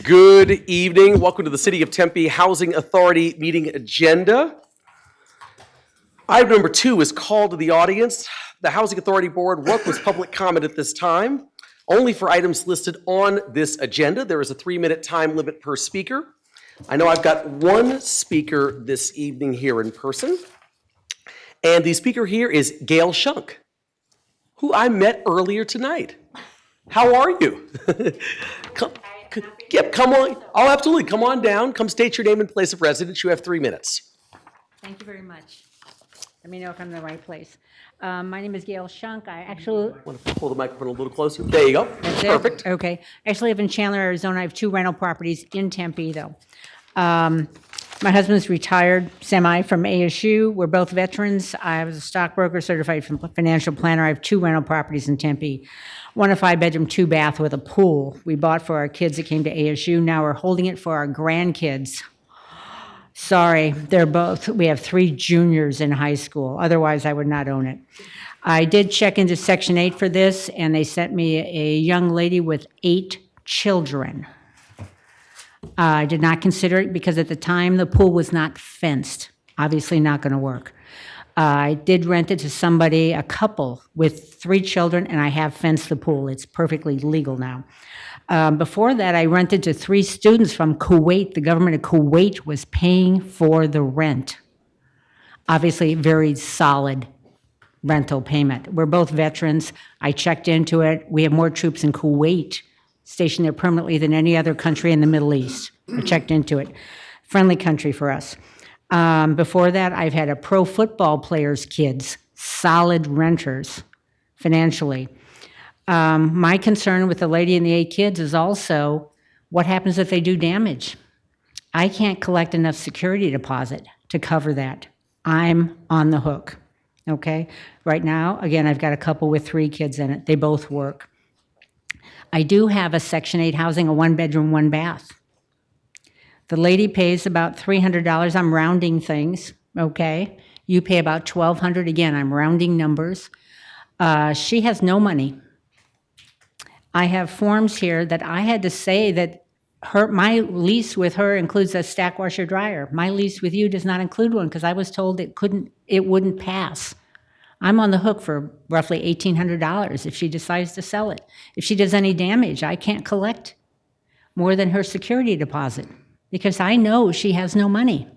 Good evening. Welcome to the City of Tempe Housing Authority meeting agenda. Item number 2 is call to the audience. The Housing Authority Board welcomes public comment at this time. Only for items listed on this agenda. There is a 3-minute time limit per speaker. I know I've got one speaker this evening here in person. And the speaker here is Gail Shunk, who I met earlier tonight. How are you? Come on. Oh, absolutely. Come on down. Come state your name and place of residence. You have 3 minutes. Thank you very much. Let me know if I'm in the right place. My name is Gail Shunk. I actually... Want to pull the microphone a little closer? There you go. That's Perfect. It? Okay. I actually live in Chandler, Arizona. I have 2 rental properties in Tempe, though. My husband's retired semi from ASU. We're both veterans. I was a stockbroker, certified financial planner. I have 2 rental properties in Tempe. One a 5-bedroom, 2-bath with a pool. We bought for our kids that came to ASU. Now we're holding it for our grandkids. Sorry, we have 3 juniors in high school. Otherwise, I would not own it. I did check into Section 8 for this, and they sent me a young lady with 8 children. I did not consider it because at the time the pool was not fenced. Obviously not going to work. I did rent it to somebody, a couple with 3 children, and I have fenced the pool. It's perfectly legal now. Before that, I rented to 3 students from Kuwait. The government of Kuwait was paying for the rent. Obviously, very solid rental payment. We're both veterans. I checked into it. We have more troops in Kuwait stationed there permanently than any other country in the Middle East. I checked into it. Friendly country for us. Before that, I've had a pro football player's kids, solid renters financially. My concern with the lady and the 8 kids is also what happens if they do damage? I can't collect enough security deposit to cover that. I'm on the hook, okay? Right now, again, I've got a couple with 3 kids in it. They both work. I do have a Section 8 housing, a 1-bedroom, 1-bath. The lady pays about $300. I'm rounding things, okay? You pay about $1,200. Again, I'm rounding numbers. She has no money. I have forms here that I had to say that my lease with her includes a stack washer dryer. My lease with you does not include one because I was told it wouldn't pass. I'm on the hook for roughly $1,800 if she decides to sell it. If she does any damage, I can't collect more than her security deposit because I know she has no money.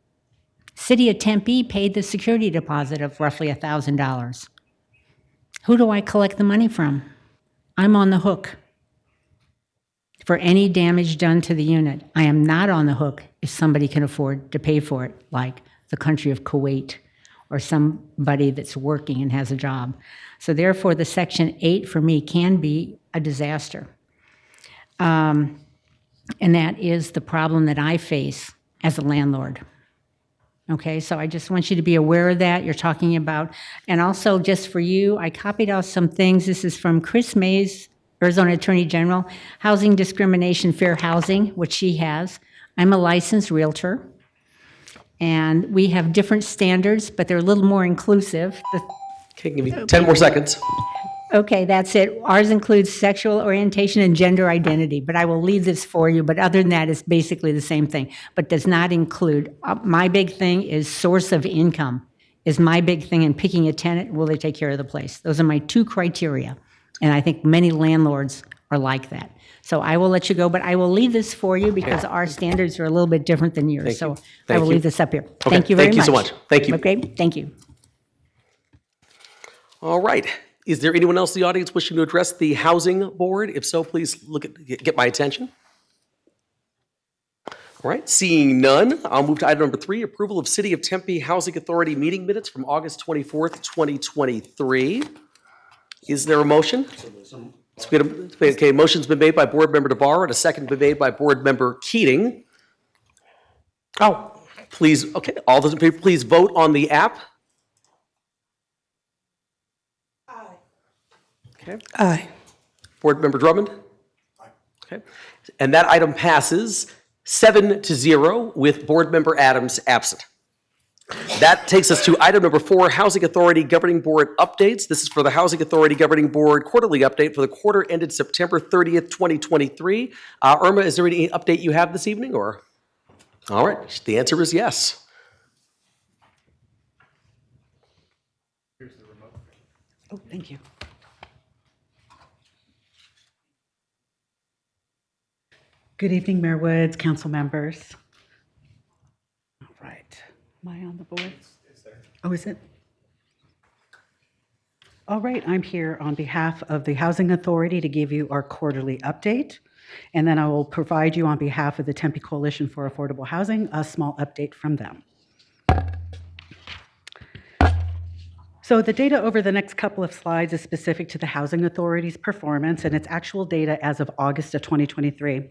City of Tempe paid the security deposit of roughly $1,000. Who do I collect the money from? I'm on the hook for any damage done to the unit. I am not on the hook if somebody can afford to pay for it, like the country of Kuwait or somebody that's working and has a job. So therefore, the Section 8 for me can be a disaster. And that is the problem that I face as a landlord. Okay, so I just want you to be aware of that. You're talking about, and also just for you, I copied out some things. This is from Chris Mays, Arizona Attorney General, Housing Discrimination, Fair Housing, which she has. I'm a licensed realtor, and we have different standards, but they're a little more inclusive. Okay, give me 10 more seconds. Okay, that's it. Ours includes sexual orientation and gender identity, but I will leave this for you. But other than that, it's basically the same thing, but does not include. My big thing is source of income is my big thing in picking a tenant. Will they take care of the place? Those are my 2 criteria, and I think many landlords are like that. So I will let you go, but I will leave this for you because our standards are a little bit different than yours. So I will leave this up here. Okay, Thank you very much. Thank you so much. Thank you. Okay, thank you. All right. Is there anyone else in the audience wishing to address the Housing Board? If so, please get my attention. All right, seeing none, I'll move to item number 3, approval of City of Tempe Housing Authority meeting minutes from August 24th, 2023. Is there a motion? Okay, motion's been made by Board Member DeBar and a second been made by Board Member Keating. Please, okay, all those in favor, please vote on the app. Okay. Aye. Board Member Drummond? Aye. Okay. And that item passes 7-0 with Board Member Adams absent. That takes us to item number 4, Housing Authority Governing Board updates. This is for the Housing Authority Governing Board quarterly update for the quarter ended September 30th, 2023. Irma, is there any update you have this evening, or? All right, the answer is yes. Oh, thank you. Good evening, Mayor Woods, council members. All right, am I on the board? Oh, is it? All right, I'm here on behalf of the Housing Authority to give you our quarterly update. And then I will provide you on behalf of the Tempe Coalition for Affordable Housing, a small update from them. So the data over the next couple of slides is specific to the Housing Authority's performance, and it's actual data as of August of 2023.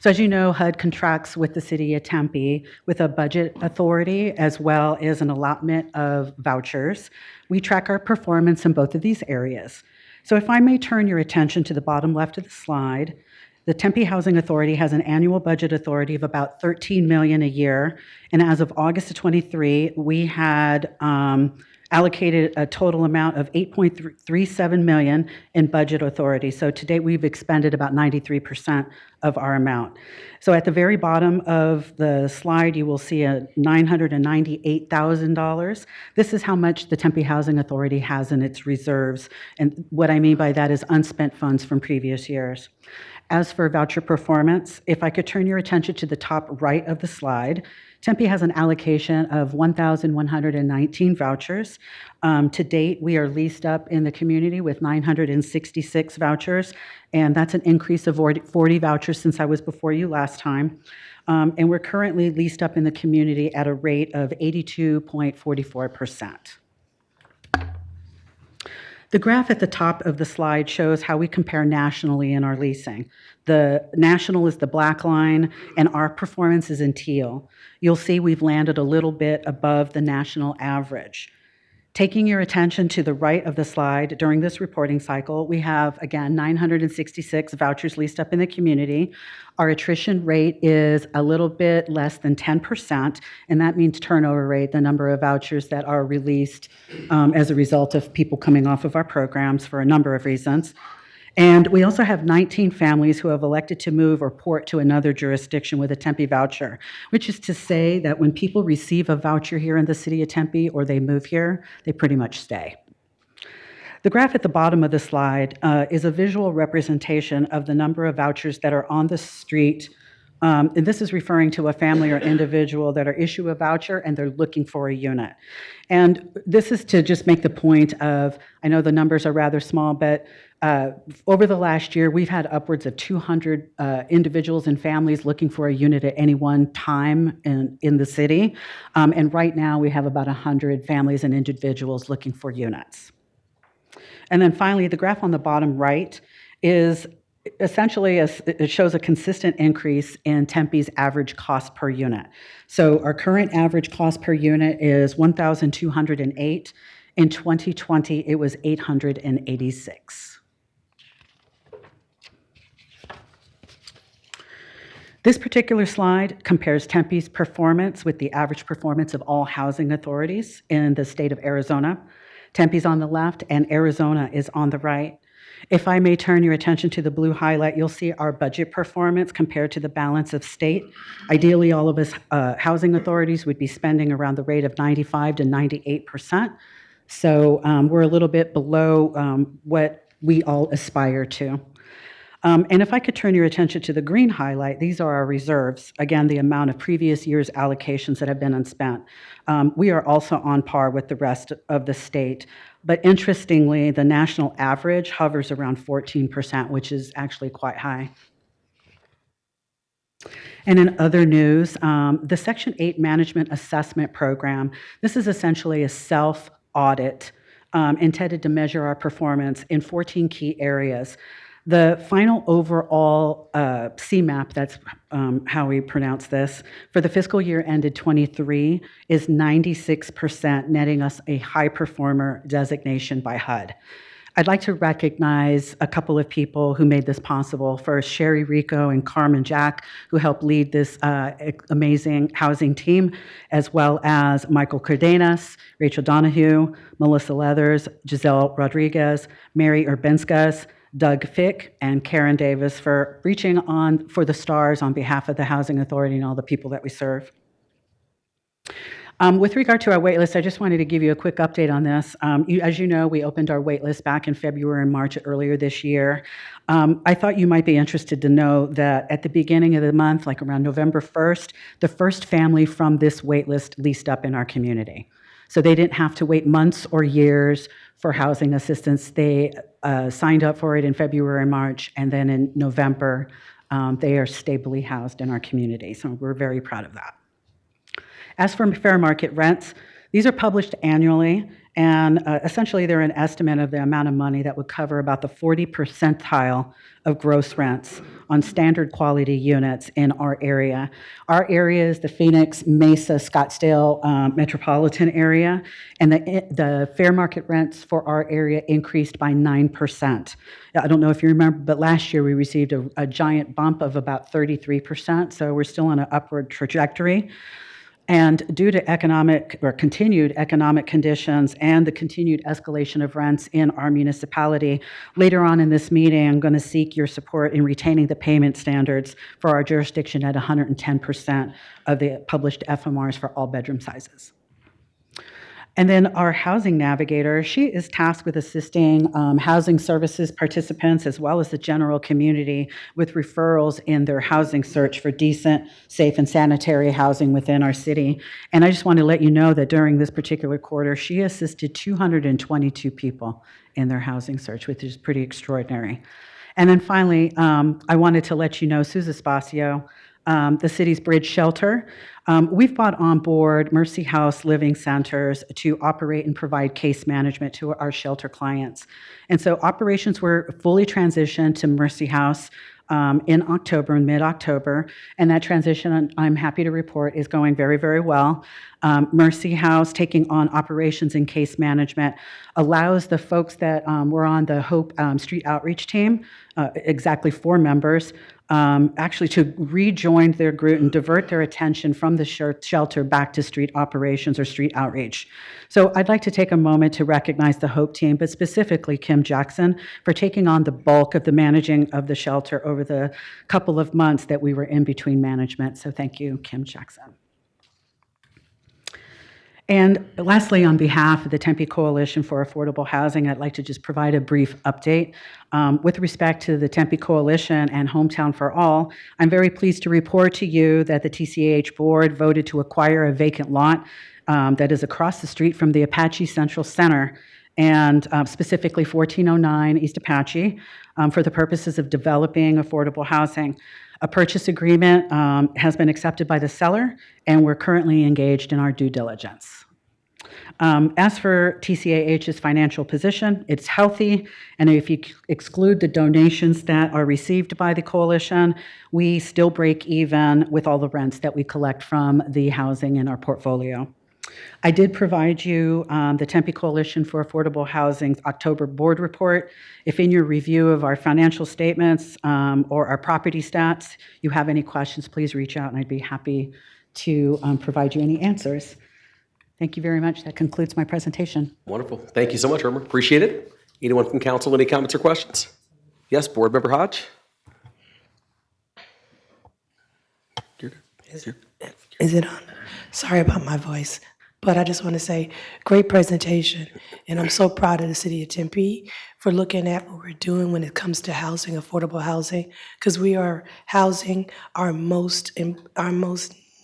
So as you know, HUD contracts with the city of Tempe with a budget authority as well as an allotment of vouchers. We track our performance in both of these areas. So if I may turn your attention to the bottom left of the slide, the Tempe Housing Authority has an annual budget authority of about $13 million a year. And as of August of 23, we had allocated a total amount of $8.37 million in budget authority. So to date, we've expended about 93% of our amount. So at the very bottom of the slide, you will see a $998,000. This is how much the Tempe Housing Authority has in its reserves. And what I mean by that is unspent funds from previous years. As for voucher performance, if I could turn your attention to the top right of the slide, Tempe has an allocation of 1,119 vouchers. To date, we are leased up in the community with 966 vouchers, and that's an increase of 40 vouchers since I was before you last time. And we're currently leased up in the community at a rate of 82.44%. The graph at the top of the slide shows how we compare nationally in our leasing. The national is the black line, and our performance is in teal. You'll see we've landed a little bit above the national average. Taking your attention to the right of the slide, during this reporting cycle, we have, again, 966 vouchers leased up in the community. Our attrition rate is a little bit less than 10%, and that means turnover rate, the number of vouchers that are released as a result of people coming off of our programs for a number of reasons. And we also have 19 families who have elected to move or port to another jurisdiction with a Tempe voucher, which is to say that when people receive a voucher here in the city of Tempe or they move here, they pretty much stay. The graph at the bottom of the slide is a visual representation of the number of vouchers that are on the street. And this is referring to a family or individual that are issued a voucher and they're looking for a unit. And this is to just make the point of, I know the numbers are rather small, but over the last year, we've had upwards of 200 individuals and families looking for a unit at any one time in the city. And right now, we have about 100 families and individuals looking for units. And then finally, the graph on the bottom right is essentially, it shows a consistent increase in Tempe's average cost per unit. So our current average cost per unit is $1,208. In 2020, it was $886. This particular slide compares Tempe's performance with the average performance of all housing authorities in the state of Arizona. Tempe's on the left and Arizona is on the right. If I may turn your attention to the blue highlight, you'll see our budget performance compared to the balance of state. Ideally, all of us housing authorities would be spending around the rate of 95 to 98%. So we're a little bit below what we all aspire to. And if I could turn your attention to the green highlight, these are our reserves. Again, the amount of previous year's allocations that have been unspent. We are also on par with the rest of the state. But interestingly, the national average hovers around 14%, which is actually quite high. And in other news, the Section 8 Management Assessment Program, this is essentially a self-audit intended to measure our performance in 14 key areas. The final overall CMAP, that's how we pronounce this, for the fiscal year ended 23 is 96%, netting us a high performer designation by HUD. I'd like to recognize a couple of people who made this possible. First, Sherry Rico and Carmen Jack, who helped lead this amazing housing team, as well as Michael Cardenas, Rachel Donahue, Melissa Leathers, Giselle Rodriguez, Mary Urbinskas, Doug Fick, and Karen Davis for reaching on for the stars on behalf of the Housing Authority and all the people that we serve. With regard to our wait list, I just wanted to give you a quick update on this. As you know, we opened our wait list back in February and March earlier this year. I thought you might be interested to know that at the beginning of the month, like around November 1st, the first family from this wait list leased up in our community. So they didn't have to wait months or years for housing assistance. They signed up for it in February and March, and then in November, they are stably housed in our community. So we're very proud of that. As for fair market rents, these are published annually, and essentially they're an estimate of the amount of money that would cover about the 40 percentile of gross rents on standard quality units in our area. Our area is the Phoenix, Mesa, Scottsdale metropolitan area, and the fair market rents for our area increased by 9%. I don't know if you remember, but last year we received a giant bump of about 33%, so we're still on an upward trajectory. And due to economic or continued economic conditions and the continued escalation of rents in our municipality, later on in this meeting, I'm going to seek your support in retaining the payment standards for our jurisdiction at 110% of the published FMRs for all bedroom sizes. And then our housing navigator, she is tasked with assisting housing services participants as well as the general community with referrals in their housing search for decent, safe, and sanitary housing within our city. And I just want to let you know that during this particular quarter, she assisted 222 people in their housing search, which is pretty extraordinary. And then finally, I wanted to let you know, Susan Spasio, the city's bridge shelter. We've brought on board Mercy House Living Centers to operate and provide case management to our shelter clients. And so operations were fully transitioned to Mercy House in October, in mid-October, and that transition, I'm happy to report, is going very, very well. Mercy House taking on operations and case management allows the folks that were on the Hope Street Outreach team, exactly 4 members, actually to rejoin their group and divert their attention from the shelter back to street operations or street outreach. So I'd like to take a moment to recognize the Hope team, but specifically Kim Jackson, for taking on the bulk of the managing of the shelter over the couple of months that we were in between management. So thank you, Kim Jackson. And lastly, on behalf of the Tempe Coalition for Affordable Housing, I'd like to just provide a brief update. With respect to the Tempe Coalition and Hometown for All, I'm very pleased to report to you that the TCAH board voted to acquire a vacant lot that is across the street from the Apache Central Center, and specifically 1409 East Apache, for the purposes of developing affordable housing. A purchase agreement has been accepted by the seller, and we're currently engaged in our due diligence. As for TCAH's financial position, it's healthy, and if you exclude the donations that are received by the coalition, we still break even with all the rents that we collect from the housing in our portfolio. I did provide you the Tempe Coalition for Affordable Housing's October board report. If in your review of our financial statements or our property stats, you have any questions, please reach out and I'd be happy to provide you any answers. Thank you very much. That concludes my presentation. Wonderful. Thank you so much, Irma. Appreciate it. Anyone from council, any comments or questions? Yes, Board Member Hodge? Is it on? Sorry about my voice, but I just want to say, great presentation, and I'm so proud of the city of Tempe for looking at what we're doing when it comes to housing, affordable housing, because we are housing our most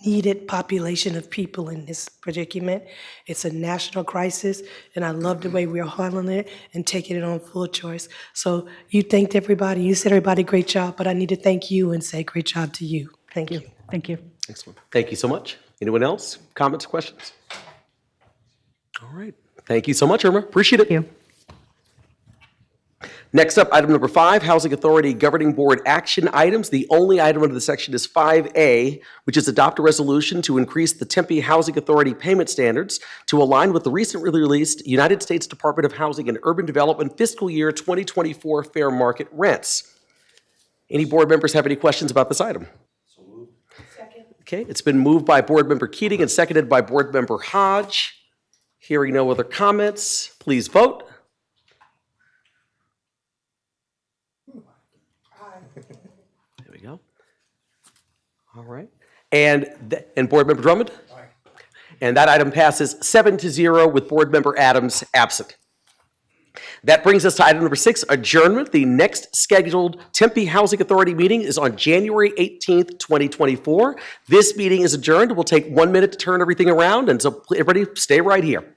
needed population of people in this predicament. It's a national crisis, and I love the way we're handling it and taking it on full choice. So you thanked everybody, you said everybody, great job, but I need to thank you and say great job to you. Thank you. Thank you. Excellent. Thank you so much. Anyone else? Comments, questions? All right. Thank you so much, Irma. Appreciate it. Thank you. Next up, item number 5, Housing Authority Governing Board action items. The only item under the section is 5A, which is adopt a resolution to increase the Tempe Housing Authority payment standards to align with the recently released United States Department of Housing and Urban Development fiscal year 2024 fair market rents. Any board members have any questions about this item? Okay, it's been moved by Board Member Keating and seconded by Board Member Hodge. Hearing no other comments, please vote. There we go. All right. And Board Member Drummond? Aye. And that item passes 7-0 with Board Member Adams absent. That brings us to item number 6, adjournment. The next scheduled Tempe Housing Authority meeting is on January 18th, 2024. This meeting is adjourned. We'll take 1 minute to turn everything around, and so everybody stay right here.